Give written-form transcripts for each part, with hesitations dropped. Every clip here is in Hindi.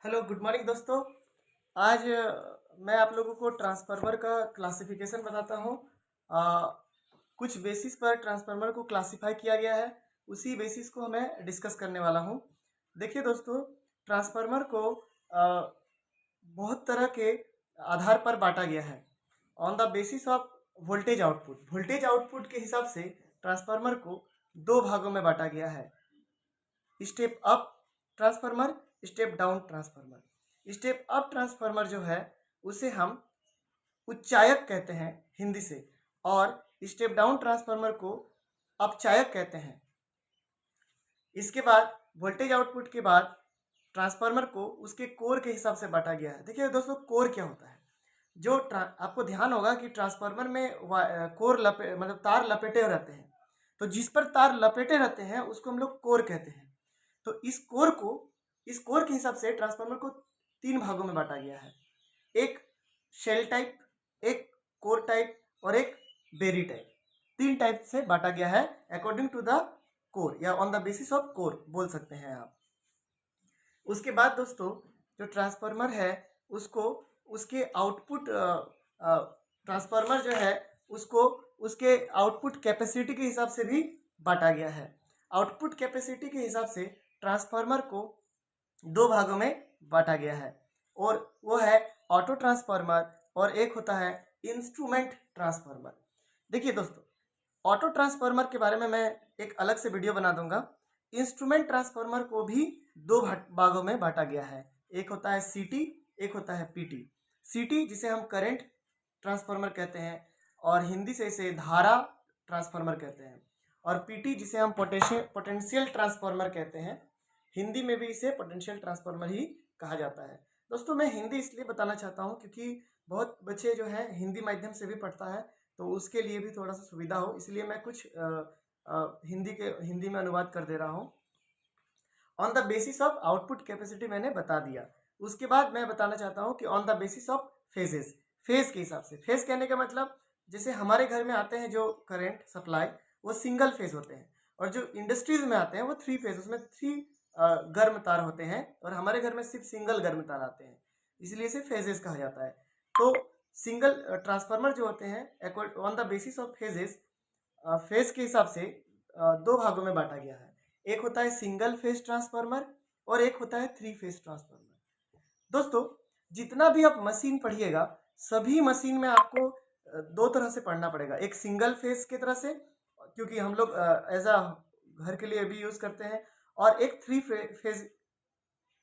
हेलो गुड मॉर्निंग दोस्तों। आज मैं आप लोगों को ट्रांसफार्मर का क्लासिफिकेशन बताता हूँ। कुछ बेसिस पर ट्रांसफार्मर को क्लासिफाई किया गया है, उसी बेसिस को मैं डिस्कस करने वाला हूँ। देखिए दोस्तों, ट्रांसफार्मर को बहुत तरह के आधार पर बांटा गया है। On the basis of voltage output के हिसाब से ट्रांसफार्मर को दो भागों में बांटा गया है। Step up transformer, step down transformer. Step up transformer जो है उसे हम उच्चायक कहते हैं हिंदी से, और स्टेप डाउन ट्रांसफार्मर को अपचायक कहते हैं। इसके बाद वोल्टेज आउटपुट के बाद ट्रांसफार्मर को उसके कोर के हिसाब से बांटा गया है। देखिए दोस्तों, कोर क्या होता है? आपको ध्यान होगा कि ट्रांसफार्मर में कोर मतलब तार लपेटे रहते हैं, तो जिस पर तार लपेटे रहते हैं उसको हम लोग कोर कहते हैं। तो इस कोर के हिसाब से ट्रांसफार्मर को तीन भागों में बांटा गया है। एक शेल टाइप, एक कोर टाइप और एक बेरी टाइप। तीन टाइप से बांटा गया है अकॉर्डिंग टू द कोर, या on the basis of core बोल सकते हैं आप। उसके बाद दोस्तों, जो ट्रांसफार्मर है उसको उसके आउटपुट ट्रांसफार्मर जो है उसको उसके आउटपुट कैपेसिटी के हिसाब से भी बांटा गया है। आउटपुट कैपेसिटी के हिसाब से ट्रांसफार्मर को दो भागों में बांटा गया है, और वो है ऑटो ट्रांसफार्मर और एक होता है इंस्ट्रूमेंट ट्रांसफार्मर। देखिए दोस्तों, ऑटो ट्रांसफार्मर के बारे में मैं एक अलग से वीडियो बना दूंगा। इंस्ट्रूमेंट ट्रांसफार्मर को भी दो भागों में बांटा गया है। एक होता है सीटी, एक होता है पीटी। सीटी जिसे हम करंट ट्रांसफार्मर कहते हैं, और हिंदी से इसे धारा ट्रांसफार्मर कहते हैं। और पीटी जिसे हम पोटेंशियल ट्रांसफार्मर कहते हैं, हिंदी में भी इसे पोटेंशियल ट्रांसफार्मर ही कहा जाता है। दोस्तों, मैं हिंदी इसलिए बताना चाहता हूँ क्योंकि बहुत बच्चे जो है हिंदी माध्यम से भी पढ़ता है, तो उसके लिए भी थोड़ा सा सुविधा हो, इसलिए मैं कुछ हिंदी में अनुवाद कर दे रहा हूँ। On the basis of output capacity मैंने बता दिया। उसके बाद मैं बताना चाहता हूँ कि on the basis of phases, phase के हिसाब से। फेज कहने का मतलब, जैसे हमारे घर में आते हैं जो करंट सप्लाई, वो सिंगल फेज होते हैं, और जो इंडस्ट्रीज में आते हैं वो थ्री फेज, उसमें थ्री गर्म तार होते हैं, और हमारे घर में सिर्फ सिंगल गर्म तार आते हैं, इसलिए इसे फेजेस कहा जाता है। तो सिंगल ट्रांसफार्मर जो होते हैं on the basis of phases, phase के हिसाब से दो भागों में बांटा गया है। एक होता है सिंगल फेज ट्रांसफार्मर और एक होता है थ्री फेज ट्रांसफार्मर। दोस्तों, जितना भी आप मशीन पढ़िएगा, सभी मशीन में आपको दो तरह से पढ़ना पड़ेगा। एक सिंगल फेज की तरह से, क्योंकि हम लोग एज अ घर के लिए भी यूज करते हैं, और एक थ्री फेज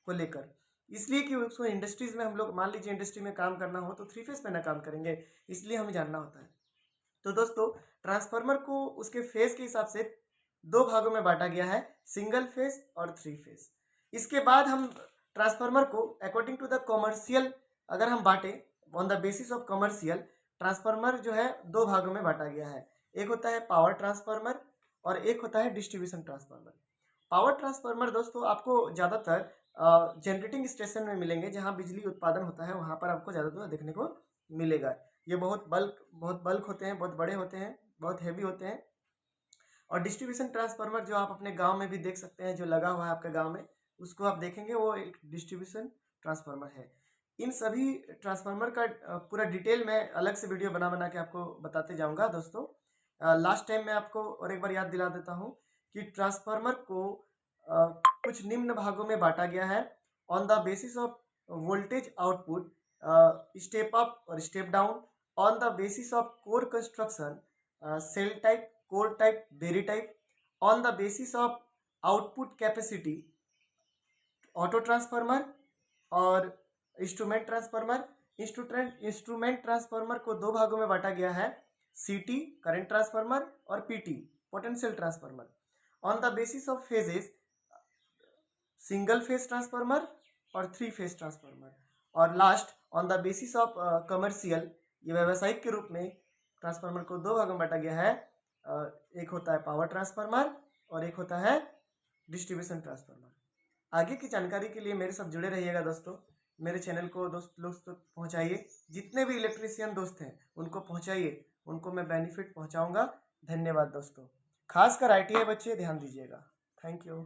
को लेकर, इसलिए कि उसको इंडस्ट्रीज में हम लोग, मान लीजिए इंडस्ट्री में काम करना हो तो थ्री फेज पे ना काम करेंगे, इसलिए हमें जानना होता है। तो दोस्तों, ट्रांसफार्मर को उसके फेज के हिसाब से दो भागों में बांटा गया है, सिंगल फेज और थ्री फेज। इसके बाद हम ट्रांसफार्मर को अकॉर्डिंग टू द कॉमर्शियल अगर हम बांटे, on the basis of commercial, transformer जो है दो भागों में बांटा गया है। एक होता है पावर ट्रांसफार्मर और एक होता है डिस्ट्रीब्यूशन ट्रांसफार्मर। पावर ट्रांसफार्मर दोस्तों आपको ज़्यादातर जनरेटिंग स्टेशन में मिलेंगे, जहाँ बिजली उत्पादन होता है, वहाँ पर आपको ज़्यादातर देखने को मिलेगा। ये बहुत बल्क होते हैं, बहुत बड़े होते हैं, बहुत हैवी होते हैं। और डिस्ट्रीब्यूशन ट्रांसफार्मर जो आप अपने गांव में भी देख सकते हैं, जो लगा हुआ है आपके गांव में, उसको आप देखेंगे, वो एक डिस्ट्रीब्यूशन ट्रांसफार्मर है। इन सभी ट्रांसफार्मर का पूरा डिटेल मैं अलग से वीडियो बना बना के आपको बताते जाऊंगा दोस्तों। लास्ट टाइम मैं आपको और एक बार याद दिला देता हूँ कि ट्रांसफार्मर को कुछ निम्न भागों में बांटा गया है on the basis of voltage output, step up और step down, on the basis of core construction, shell type, core type, berry type, on the basis of output capacity, auto transformer और इंस्ट्रूमेंट ट्रांसफार्मर। इंस्ट्रूमेंट ट्रांसफार्मर को दो भागों में बांटा गया है, सीटी करंट ट्रांसफार्मर और PT potential transformer. On the basis of phases, single phase transformer और थ्री फेज ट्रांसफार्मर। और last on the basis of commercial, ये व्यावसायिक के रूप में ट्रांसफार्मर को दो भागों में बांटा गया है। एक होता है पावर ट्रांसफार्मर और एक होता है डिस्ट्रीब्यूशन ट्रांसफार्मर। आगे की जानकारी के लिए मेरे साथ जुड़े रहिएगा दोस्तों। मेरे चैनल को दोस्त लोग तक पहुँचाइए, जितने भी इलेक्ट्रीशियन दोस्त हैं उनको पहुँचाइए, उनको मैं बेनिफिट पहुँचाऊँगा। धन्यवाद दोस्तों। खासकर ITI बच्चे ध्यान दीजिएगा। Thank you.